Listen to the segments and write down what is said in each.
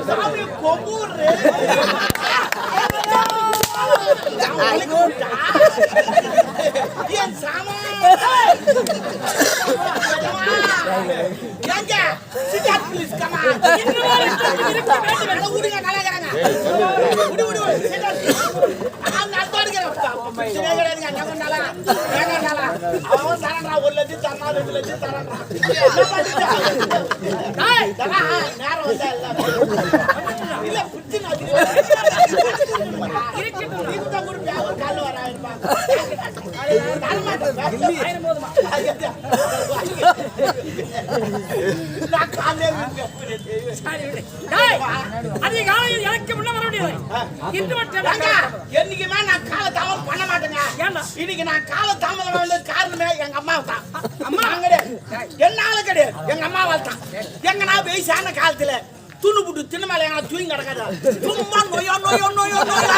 சாமி கொம்பூர் என் சாமா எங்க Sittard please come on உடுங்க கலகறாங்க உடு உடு சிட்டாட் நான் அத்தோடுகிறேன் சினேகறங்க நங்கனால நங்கனால அவன் தரறா 1 லட்சம் தரறா 2 லட்சம் தரறா டேய் தரா நேரா வந்தா இல்ல புடிச்சு நான் இருக்கட்டும் நீங்க தான் கூட பேவ கால்ல வராயிருப்பா ஆயிரம் போதுமா நான் காலே டேய் அதிக காலையில் எனக்கு முன்ன வர முடியாது இன்று மட்டும் என்னைக்குமே நான் கால தாமதம் பண்ண மாட்டேங்க இன்னைக்கு நான் கால தாமதம் பண்ண காரணமே எங்க அம்மா தான் அம்மா கிடையாது என்னால கிடையாது எங்க அம்மாவால தான் எங்க நான் வயசான காலத்துல துணு புட்டு தின்னமேல எங்க தூங்கி கிடக்காத சும்மா நோயோ நோயோ நோயோ நோயோ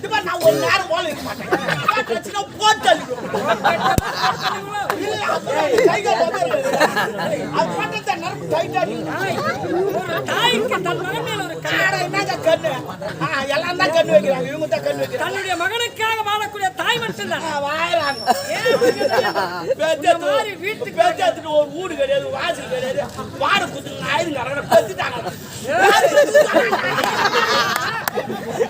இப்ப நான் ஒரு நேரம் போல இருக்க மாட்டேன் போட்டு இல்ல எல்லாம் தான் கண்ணு வைக்கிறாங்க இவங்க தான் கண்ணு வைக்கிறாங்க தன்னுடைய மகனுக்காக வாழக்கூடிய தாய் மட்டும் தான் வாழறாங்க வீட்டுக்கு ஒரு வீடு கிடையாது வாசல் கிடையாது வாடு குத்துங்க ஆயுதங்க பத்துட்டாங்க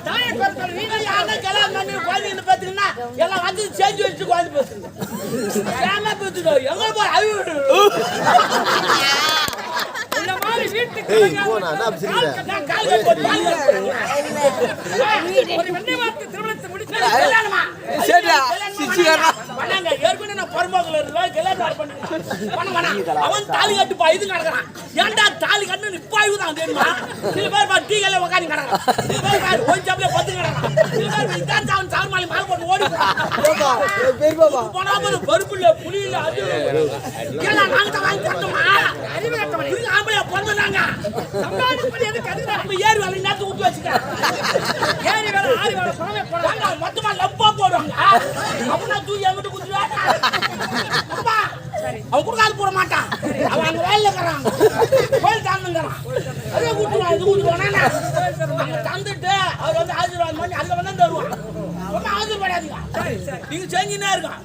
தாயை கொடுத்த வீடு யாரும் கல்யாணம் பண்ணி குழந்தைங்க பார்த்தீங்கன்னா எல்லாம் வந்து செஞ்சு வச்சு குழந்தை பேசுங்க ஏமா பேசுறோம் எங்க போய் இந்த மாதிரி வீட்டுக்கு ஒரு வெண்ணை வார்த்தை திருமணத்தை முடிச்சு கல்யாணமா பண்ணாங்க ஏற்கனவே நான் பரமோகல அவன் தாலி கட்டு இது கிடக்குறான் ஏன்டா தாலி கட்டு நிப்பாய்வு தான் தெரியுமா சில பேர் டீ கல்ல உட்காந்து கிடக்குறான் சில பேர் கொஞ்சம் அப்படியே பத்து கிடக்குறான் சில பேர் இதான் அவன் சார்மாலி மாலை போட்டு ஓடி போனா போது பருப்புல புளியில அது எல்லாம் நாங்க தான் வாங்கி கட்டோமா அறிவு கட்டவன் இது ஆம்பளையா பிறந்தாங்க சம்பாதி பண்ணி எதுக்கு அதுக்கு ஏறி வேலை நேரத்தை ஊற்றி வச்சுக்க ஏறி வேலை ஆறி வேலை போனவே போனாங்க மொத்தமா லப்பா போடுவாங்க அப்படின்னா தூக்கி எங்கிட்ட குத்துவாங்க அவன் கொடுக்காது போட மாட்டான் அவன் அங்க வேலையில இருக்கிறான் கோயில் தாண்டுங்கிறான் அதே கூட்டுவான் இது கூட்டுவானா அங்க தந்துட்டு அவர் வந்து ஆசீர்வாதம் பண்ணி அங்க வந்து தருவான் ரொம்ப ஆசீர்வாடாதீங்க நீங்க செஞ்சுனே இருக்கான்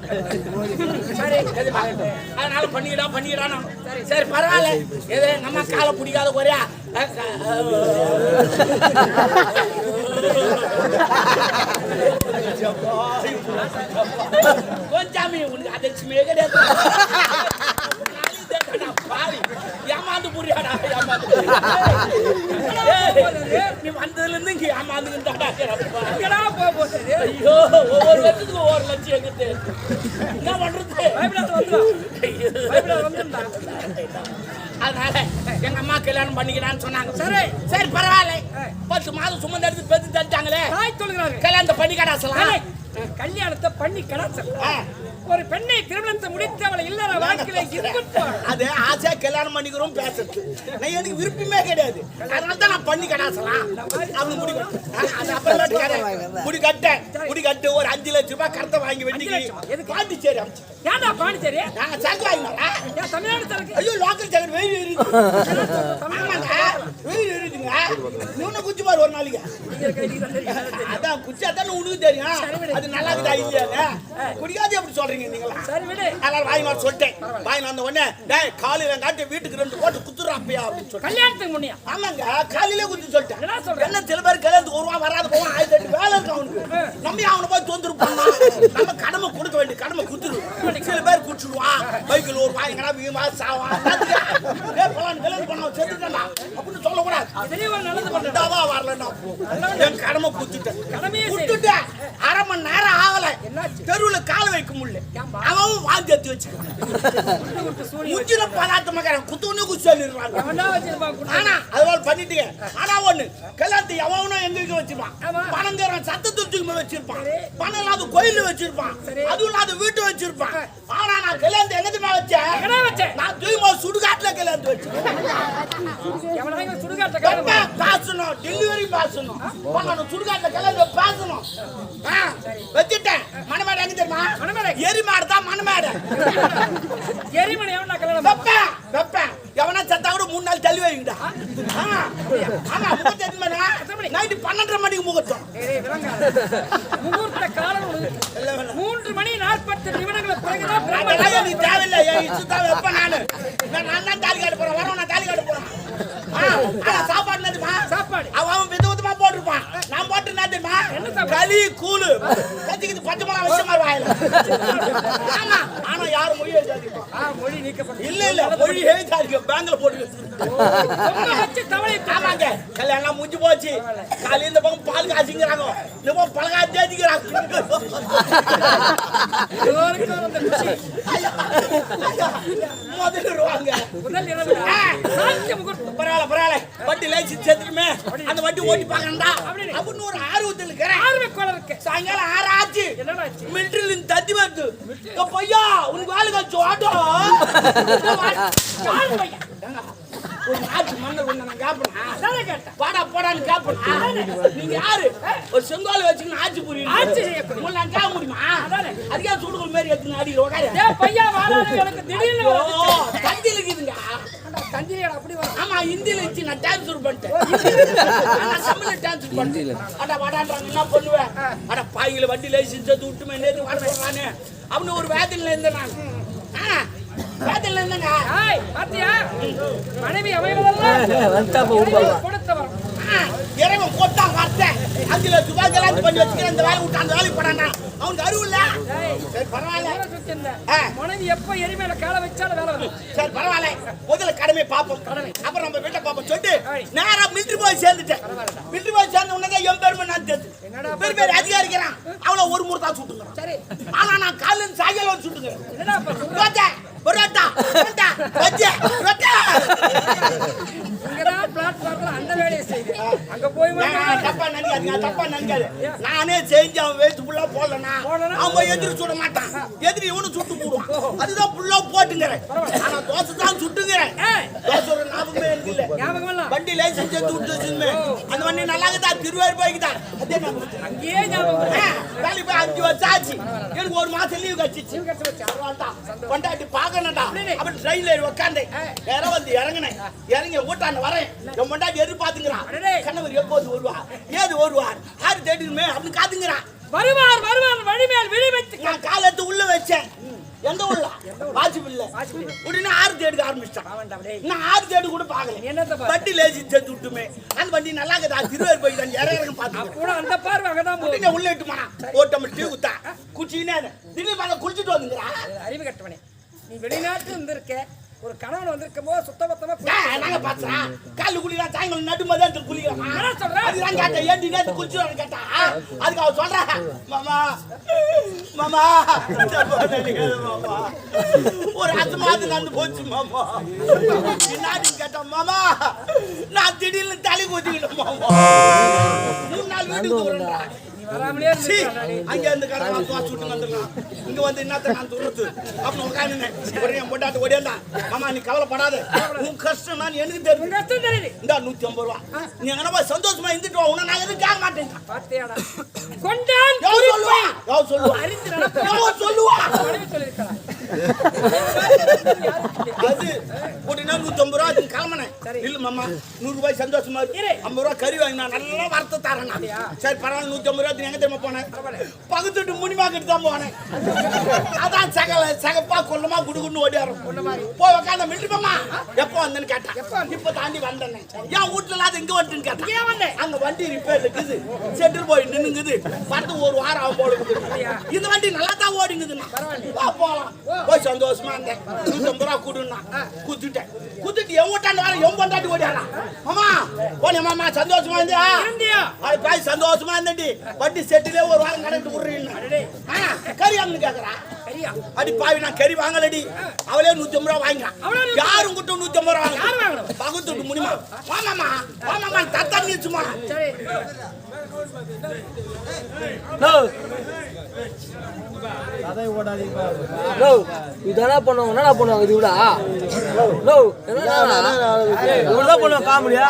அதனால பண்ணிக்கிடா சரி பரவாயில்ல எது நம்ம காலை பிடிக்காத குறையா கொஞ்சாமி உனக்கு அதிர்ச்சியே கிடையாது ஏமாந்து புரியாடா நீ வந்ததுல இருந்து இங்க ஏமாந்து ஐயோ ஒவ்வொரு வருஷத்துக்கு 1 லட்சம் எங்கிட்டு என்ன பண்றது அதனால எங்க அம்மா கல்யாணம் பண்ணிக்கிறான்னு சொன்னாங்க சரி சரி பரவாயில்ல 10 மாதம் சுமந்து எடுத்து பெற்று தட்டாங்களே கல்யாணத்தை பண்ணிக்கடா கல்யாணத்தை பண்ணி கடாச்சலாம் ஒரு பெண்ணை திருமணத்தை முடித்து அவளை இல்லற வாழ்க்கையில இருந்துட்டான் அது ஆசையா கல்யாணம் பண்ணிக்கிறோம் பேசுறது நான் எனக்கு விருப்பமே கிடையாது அதனால தான் நான் பண்ணி கடாசலாம் அவங்க முடி அது அப்புறம் முடி கட்டு ஒரு 5 லட்சம் ரூபாய் கரத்தை வாங்கி வெட்டிக்கு பாண்டிச்சேரி அமிச்சு ஏன்டா பாண்டிச்சேரி நான் சரக்கு வாங்கினா ஏன் தமிழ்நாடு சரக்கு ஐயோ லோக்கல் சரக்கு வெயில் ஏறிது வெயில் ஏறிதுங்க இன்னும் குச்சி பாரு ஒரு நாளைக்கு அதான் குச்சி அதான் உனக்கு தெரியும் அது நல்லா இருக்குதா இல்லையா குடிக்காது எப்படி சொல்றீங்க நீங்களா சரி விடு அதனால வாங்கி நான் சொல்லிட்டேன் வாங்கி வந்த உடனே டேய் காலையில காட்டி வீட்டுக்கு 2 போட்டு குத்துறாப்பையா அப்படின்னு சொல்லி கல்யாணத்துக்கு முன்னியா ஆமாங்க காலையிலே குத்து சொல்லிட்டேன் என்ன சொல்றேன் என்ன சில பேர் கல்யாணத்துக்கு வருவான் வராது போவான் 1000 வேலை இருக்கு அவனுக்கு நம்ம அவனை போய் தொந்தரவு பண்ணலாம் நம்ம கடமை கொடுக்க வேண்டிய கடமை குத்துரு சில பேர் குடிச்சுடுவான் பைக்கில் ஒரு வாங்கினா வீமா சாவான் ஏய் போலாம் கல்யாணம் பண்ண செத்துட்டா அப்படின்னு சொல்லக்கூடாது தெரியவா நல்லது பண்ணாவா வரலன்னா என் கடமை குத்துட்டேன் கடமையே குத்துட்டேன் 1/2 மணி நேரம் ஆகல தெருவுல கால வைக்க முடியல அவன் வாந்தி எடுத்து வச்சுக்கிறான் முச்சில பலாத்த மகன் குத்துன்னு குச்சிடுறாங்க ஆனா அதனால பண்ணிட்டீங்க ஆனா ஒண்ணு கல்யாணத்தை எவனும் எங்க வச்சிருப்பான் பணங்கிறவன் சத்தத்துக்கு வச்சிருப்பான் பணம் இல்லாத கோயில வச்சிருப்பான் அதுவும் இல்லாத வீட்டு வச்சிருப்பான் ஆனா நான் கல்யாணத்தை எங்கதுமே வச்சேன் நான் தூய்மா சுடுகாட்டுல கல்யாணத்தை வச்சேன் பேசணும் டெலிவரி பேசணும் சுடுகாட்டுல கல்யாணத்தை பேசணும் வச்சுட்டேன் மணமேடை எங்க தெரியுமா எரிமாடு தான் மணமேடை எரிமணி எவனா கல்யாணம் வைப்பேன் ஆமா முகூர்த்தம் எத்தனை மணி நைட்டு 12:30 மணிக்கு முகூர்த்தம் முகூர்த்த காலம் 3 மணி 48 நிமிடங்களுக்கு பிறகுதான் நீ தேவையில்லை என் இஷ்டத்தான் வைப்பேன் நான் தான் தாலி காட்ட போறேன் வரவன் நான் தாலி காட்ட போறேன் சாப்பாடு என்னதுமா சாப்பாடு அவன் விதவிதமா போட்டிருப்பான் நான் போட்டு என்னதுமா களி கூழு கத்திக்கிது 10 மணி விஷயமா வாயில ஆமா ஆனா யாரும் மொழி எழுதாதீங்க மொழி நீக்கப்படும் இல்ல மொழி எழுதாதீங்க பேங்க்ல போட்டு வச்சு தவளை ஆமாங்க கல்யாணம் முடிஞ்சு போச்சு காலையில இந்த பக்கம் பால் காய்ச்சிங்கிறாங்க இந்த பக்கம் பழகா தேதிக்கிறாங்க பரவாயில்ல வண்டி லைசன்ஸ் சேர்த்துக்குமே அந்த வண்டி ஓட்டி பாக்கண்டா அப்படின்னு ஒரு ஆர்வத்தில் இருக்கிறேன் சாயங்காலம் 6 ஆச்சு மிலிட்டரியில தத்தி வருது பையா உனக்கு வேலை காய்ச்சி ஆட்டோ ஒரு நாட்டு மன்னர் ஒண்ணு நான் கேட்பேன் பாடா போடான்னு கேட்பேன் நீங்க யாரு ஒரு செங்கோல் வச்சுக்கணும் ஆட்சி புரியும் ஆட்சி செய்யப்படும் உங்களை நான் கேட்க முடியுமா அதுக்கே சுடுகுள் மாரி எடுத்து அடியில் உட்காரு பையா எனக்கு திடீர்னு தந்தியில் இருக்குதுங்க தந்திரியா அப்படி ஆமா ஹிந்தியில வச்சு நான் டான்ஸ் பண்ணிட்டேன் தமிழ்ல டான்ஸ் பண்ணிட்டேன் அட வாடான்றாங்க என்ன பண்ணுவேன் அட பாயில வண்டி லைசன்ஸ் எடுத்து விட்டுமே நேற்று வாட சொல்றானே அப்படின்னு ஒரு வேதனையில இருந்தேன் நான் வேதனையில இருந்தேங்க பாத்தியா மனைவி அமைவதெல்லாம் கொடுத்தவன் இறைவன் போட்டான் வார்த்தை 5 லட்சம் ரூபாய் கலாச்சி பண்ணி வச்சுக்கிறேன் இந்த வேலை விட்டு அந்த வேலைக்கு போடானா அவனுக்கு அறிவு இல்ல சரி பரவாயில்ல மனைவி எப்ப எரிமையில கால வச்சாலும் வேலை வரும் சரி பரவாயில்ல முதல்ல கடமை பார்ப்போம் அப்புறம் நம்ம வீட்டை பார்ப்போம் சொல்லிட்டு நேரா மிலிட்டரி போய் சேர்ந்துட்டேன் மிலிட்டரி போய் சேர்ந்த உடனே என் பெருமை நான் தெரிஞ்சு பெரிய அதிகாரிக்கிறான் அவளை ஒரு முறை தான் சுட்டுங்கிறான் சரி ஆனா நான் காலையில் சாயங்காலம் வந்து சுட்டுங்கிறேன் பரோட்டா பரோட்டா பஜ்ஜி ரொட்டி இங்கதான் பிளாட்ஃபார்ம்ல அந்த வேலையை செய்து அங்க போய் தப்பா நினைக்காது நானே செஞ்சு அவன் வேஸ்ட் ஃபுல்லா போடலனா அவன் எதிரி சுட மாட்டான் எதிரி இவனு சுட்டு போடுவான் அதுதான் ஃபுல்லா போட்டுங்கிறேன் ஆனா தோசை தான் சுட்டுங்கிறேன் தோசை ஒரு ஞாபகமே எனக்கு இல்ல வண்டி லைசன்ஸ் எடுத்து விட்டுச்சுன்னு அந்த வண்டி நல்லா இருக்குதா திருவாரூர் போய்க்குதான் அதே ஞாபகம் அங்கேயே ஞாபகம் வேலைக்கு போய் 5 வருஷம் ஆச்சு எனக்கு ஒரு மாசம் லீவ் கிடைச்சிச்சு கொண்டாட்டி பாக்கணும்டா அப்படி ட்ரெயின்ல உட்காந்து வேற வந்து இறங்கி ஊட்டாண்டு வரேன் என் கொண்டாட்டி எதிர்பார்த்துங்கிறான் கணவர் எப்போது வருவார் ஏது வருவார் யாரு தேடிடுமே அப்படின்னு காத்துங்கிறான் வருவார் வழிமேல் விழி வைத்து நான் காலத்து உள்ள வச்சேன் எந்த உள்ள வாசிப்பில்ல உடனே 6 தேடுக்க ஆரம்பிச்சிட்டான் நான் 6 தேடு கூட பாக்கல வண்டி லேசி சேர்த்து விட்டுமே அந்த வண்டி நல்லா இருக்குதா திருவேர் போய் தான் இறங்க பாத்து அந்த பார்வை அங்கதான் போய் உள்ள இட்டுமானா ஓட்டம் டீ குத்தா குச்சினே திடீர்னு மேல குளிச்சுட்டு வந்துங்கிறா அறிவு கட்டவனே நீ வெளிநாட்டு இருந்திருக்க ஒரு கணவன் வந்திருக்கும் போது சுத்தபத்தமா நாங்க பாத்துறா காலு குளிக்கிறா சாயங்காலம் நடு மதியானத்துல குளிக்கிறா அதுதான் கேட்டேன் ஏன்டி நேத்து குளிச்சுறான்னு கேட்டா அதுக்கு அவ சொல்றா மாமா மாமா ஒரு 10 மாதம் நடந்து போச்சு மாமா என்னான்னு கேட்டா மாமா நான் திடீர்னு தலை ஊத்திக்கிட்டேன் மாமா 3 நாள் வீட்டுக்கு வரேன்டா அங்க இருந்து கடலாம் சுட்டு வந்துடலாம் இங்க வந்து என்னத்த நான் துருத்து அப்படின்னு உட்காந்துனேன் உடனே பொண்டாட்டு ஓடியா மாமா நீ கவலைப்படாத உன் கஷ்டம் நான் எனக்கு தெரியும் கஷ்டம் தெரியுது இந்த 150 ரூபா நீ எங்கன்னா சந்தோஷமா இருந்துட்டு வா உன்னை நான் எதுவும் கேட்க மாட்டேன் சொல்லுவா அது உடனே 150 ரூபா அதுக்கு கிளம்பினேன் இல்ல மாமா 100 ரூபாய் சந்தோஷமா இருக்கு 50 ரூபா கறி வாங்கினா நல்லா வறுத்து தரேன் சரி பரவாயில்ல 150 ரூபா எங்க தெரியுமா போனேன் பகுத்துட்டு முனிமாக்கிட்டு தான் போனேன் அதான் சகப்பா கொல்லமா குடுக்குன்னு ஓடியாரும் போய் உட்காந்து மில்ட்ரி மாமா எப்போ வந்தேன்னு கேட்டேன் இப்ப தாண்டி வந்தேன் என் வீட்டுல இல்லாத இங்க வந்துன்னு கேட்டேன் ஏன் வந்தேன் அங்க வண்டி ரிப்பேர் இருக்குது சென்று போய் நின்னுங்குது பார்த்து ஒரு வாரம் ஆகும் போல இந்த வண்டி நல்லா தான் ஓடிங்குதுன்னா போலாம் போய் சந்தோஷமா இருந்தேன் 150 ரூபா கொடுன்னா குத்துட்டேன் குத்துட்டு என் வீட்டாண்டு வர என் பொண்டாட்டி ஓடியாரா மாமா போனே மாமா சந்தோஷமா இருந்தியா அது போய் சந்தோஷமா இருந்தேன்டி வண்டி செட்டிலே ஒரு வாரம் கடைட்டு விடுறீங்க கறி வாங்கன்னு கேக்குறா அடி பாவி நான் கறி வாங்கலடி அவளே 150 ரூபா வாங்கிக்கிறான் யாரும் கிட்ட 150 ரூபா வாங்க பகுத்துட்டு முடியுமா வாமாமா தத்தா நீச்சுமா இதெல்லாம் பண்ணுவாங்க என்ன பண்ணுவாங்க இது விட இவ்வளவுதான் பண்ணுவாங்க காமெடியா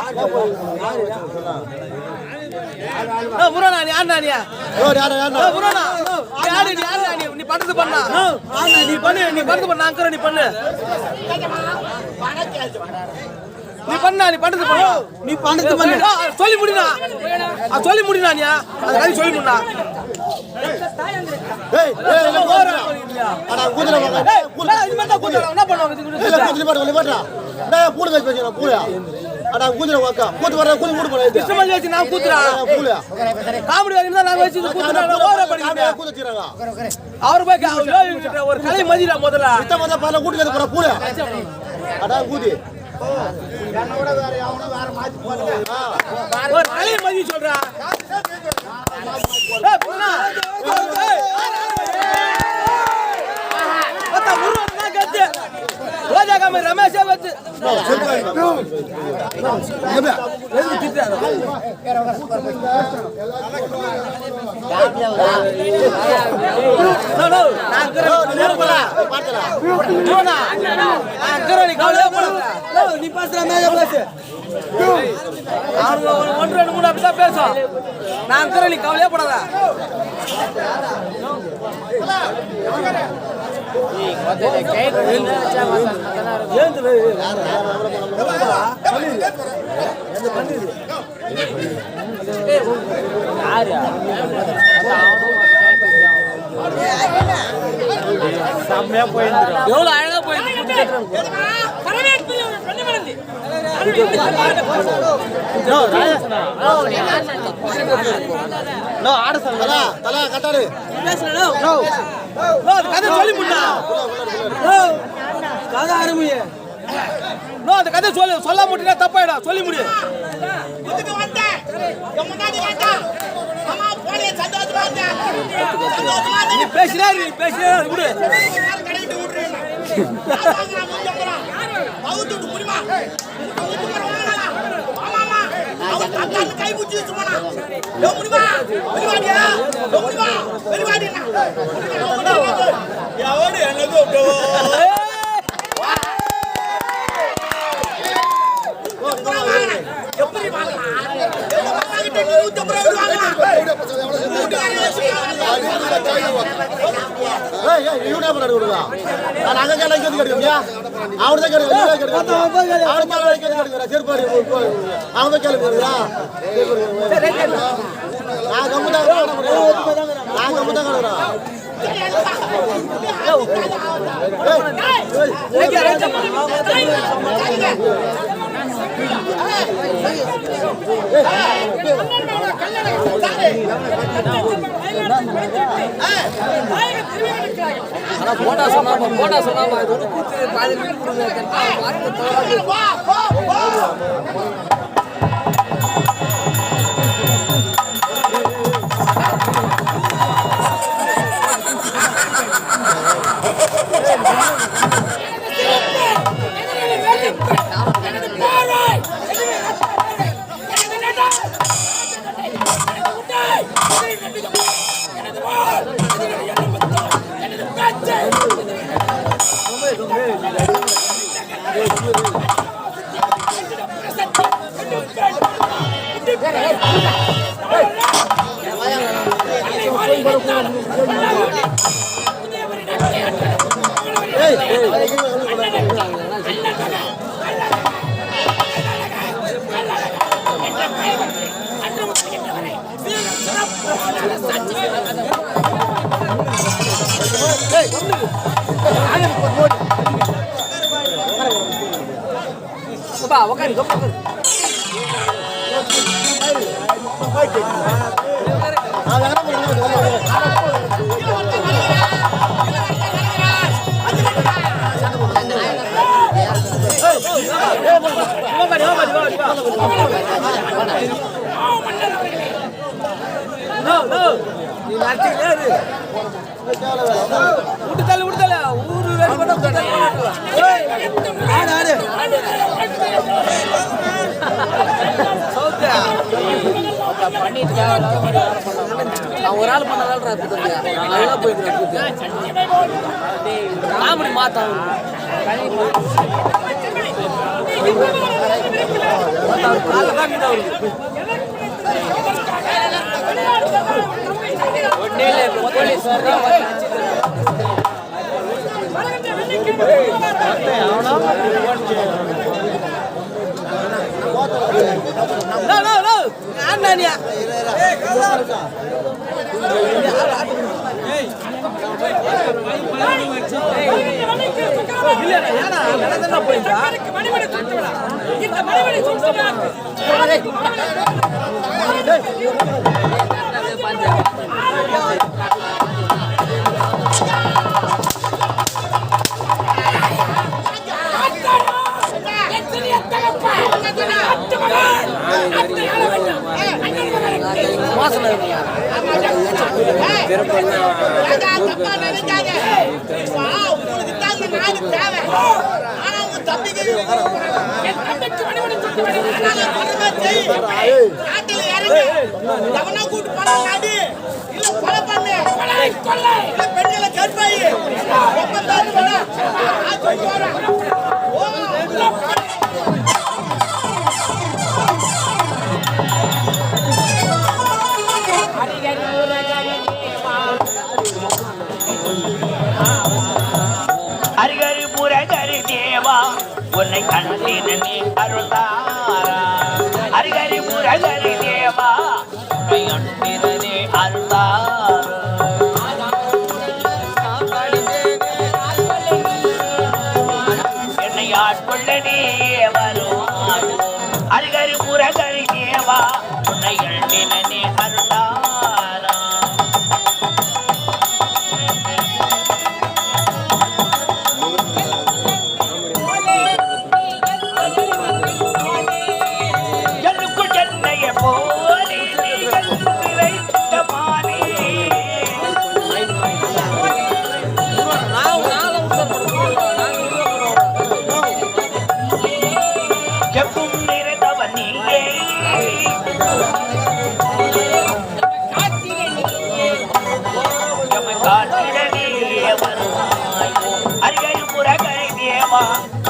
நீ பண்றது பண்ணா நீ பண்ணு நீ பண்றது பண்ண நீ பண்ணு நீ பண்ணா நீ பண்றது பண்ணு நீ பண்றது பண்ணு சொல்லி முடினா சொல்லி முடினா நீ அது கதை சொல்லி முடினா ஏய் அட குதிரை வாங்க இது மட்டும் குதிரை என்ன பண்ணுவாங்க இது குதிரை பாடுறா டேய் பூளை கை பேசுறா பூளை அட குதிரை வாக்கா கூத்து வர கூதி மூடு போறா இது இஷ்டமா வச்சு நான் கூத்துறா பூளை காமெடி வாங்கினா நான் வச்சு கூத்துறா ஓர படிங்க கூத்துறாங்க அவர் போய் ஒரு கலை மதிரா முதல்ல இத்த மொத பால கூட்டிட்டு போற பூளை அட கூதி என்னோட வேற யாவனோ வேற மாத்தி போடுங்க ஒரு கலை மதி சொல்றா ஏய் புண்ணா அத்த உருவம்னா கத்து ரோஜா காம ரமேஷே வந்து நீ பேசுற பேசு ஒன்று ரெண்டு மூணு அப்படிதான் பேசும் நான் நீ கவலையே படாத எவ்வளவு அழகா போயிருக்கு சொல்லி முன்னா கதை ஆரம்பிய அந்த கதை சொல்ல முடியா தப்பாயிடா சொல்லி முடியும் நீ பேசுறாரு விடு கை புடிச்சு போட்டா சொன்னாமா இது ஒரு கூத்து பாதி விடுதல ஊரு ஒரு ஆள் பண்ண போயிட்டு காமெடி மாத்தா ஏன்டா நீ பெண்களை கற்பாயி ஹரிகரி புரகரி தேவா உன்னை கண்டேனே அருள்தாரா ஹரிகரி புரகரி தேவா உன்னை கண்டேனே அருள்தாரா என்னை ஆட்கொள்ள நீயே வருவாய் ஹரிகரி புரகரி தேவா உன்னை கண்டேனே அருள்தாரா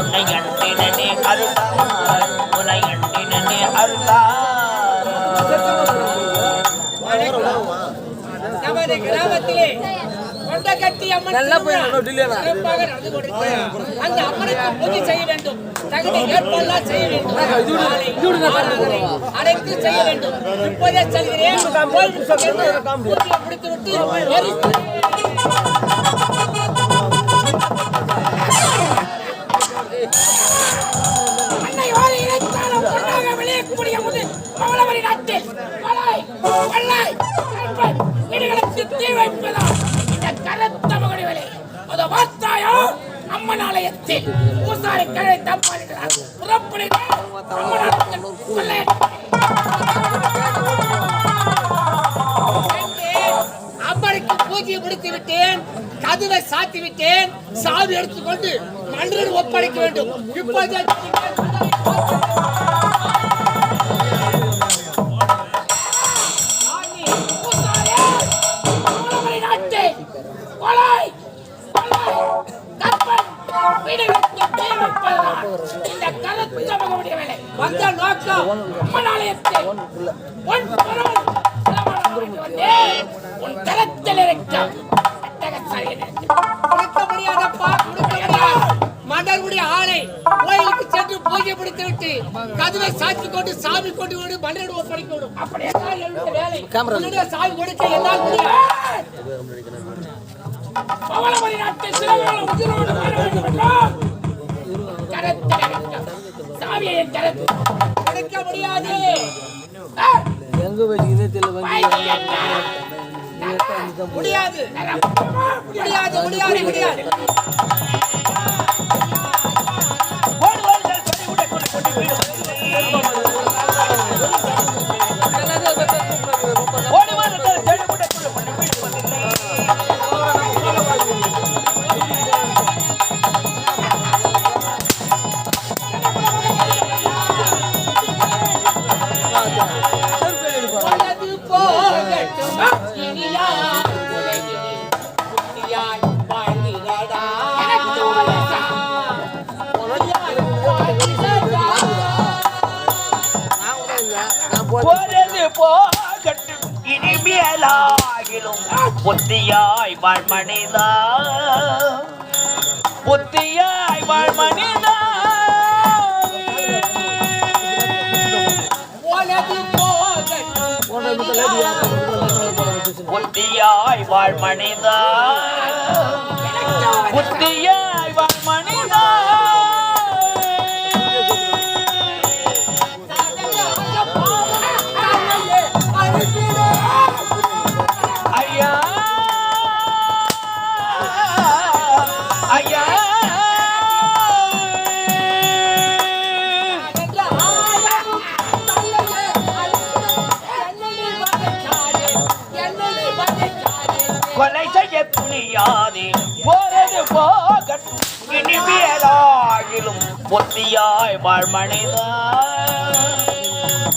உன்னை எண்ணினே அருள்தார் உன்னை எண்ணினே அருள்தார் நமது கிராமத்திலே கொண்டகட்டி அம்மன் சிறப்பாக நடந்து கொண்டிருக்கிறது. அந்த அம்மனுக்கு பூஜை செய்ய வேண்டும், தகுந்த ஏற்பாடுலாம் செய்ய வேண்டும், ஆராதனை அனைத்து செய்ய வேண்டும். இப்போதே செல்கிறேன், பூஜையை முடித்துவிட்டு அன்னை வாழை இணைத்தாலும் பொன்னாக விளையக்கூடிய முதல் பவளவரி நாட்டில் கொலை, கொள்ளை, கற்பை, வீடுகளுக்கு தீ வைப்பதா இந்த கருத்த மகடிகளே அது வார்த்தாயோ அம்மன் ஆலயத்தில் பூசாரி கழை தப்பாடுகிறார் புறப்படுகிறார் அம்மன் கொள்ளை அம்மனுக்கு பூஜையை முடித்து விட்டேன், கதவை சாத்தி விட்டேன், சாவி எடுத்துக்கொண்டு மன்னரிடம் ஒப்படைக்க வேண்டும். இப்போது வந்த நோக்கம் அம்மன் ஆலயத்தில் உன் தரத்தில் இருக்கும் மன்னருடைய ஆணை கோயிலுக்கு சென்று பூஜை முடித்து விட்டு கதவை சாத்தி கொண்டு சாமி கொண்டு விடு மன்னரிடம் ஒப்படைக்க விடும். அப்படியே வேலை சாமி கொடுக்க என்னால் முடியாது. பவளமணி நாட்டில் சிலவர்கள் உயிரோடு வாழ வேண்டும் என்றால் சாமியை என் கரத்தில் கொடுக்க முடியாது. முடியாது முடியாது முடியாது முடியாது. இனிமேலாகிலும் புத்தியாய் வாழ் மனிதா, புத்தியாய் வாழ் மனிதா. உனது போகட்டும் வாழ் மனிதா புத்தியாய் வாழ் மனிதா ஐயா ஐயா கொலை செய்ய துணியாதே போறது போகட்டும் இனிமேலாகிலும் புத்தியாய் வாழ் மனிதா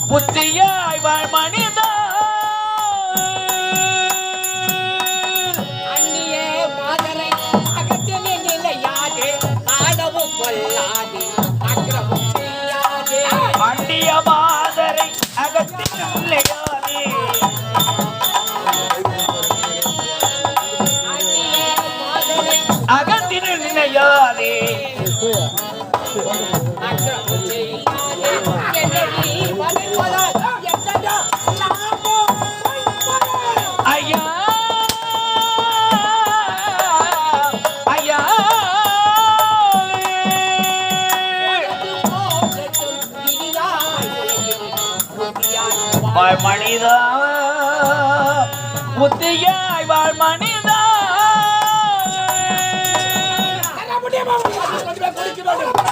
புத்தியாய் வாழ் மனிதா அந்நியே மாதரை அகத்திலே நிலையாதே ஆடவும் கொள்ளாதே அக்கிரமம் செய்யாதே அண்டிய மாதரை அகத்தில் இல்லையாதே அந்நியே மாதரை அகத்தில் நினையாதே அக்கிரமம் செய்யாதே என்னடி வலிவலா என்னடா நாமோ ஐயா ஐயா வாழ் மனிதா புத்தியாய் வாழ் மனிதா முடியுமா?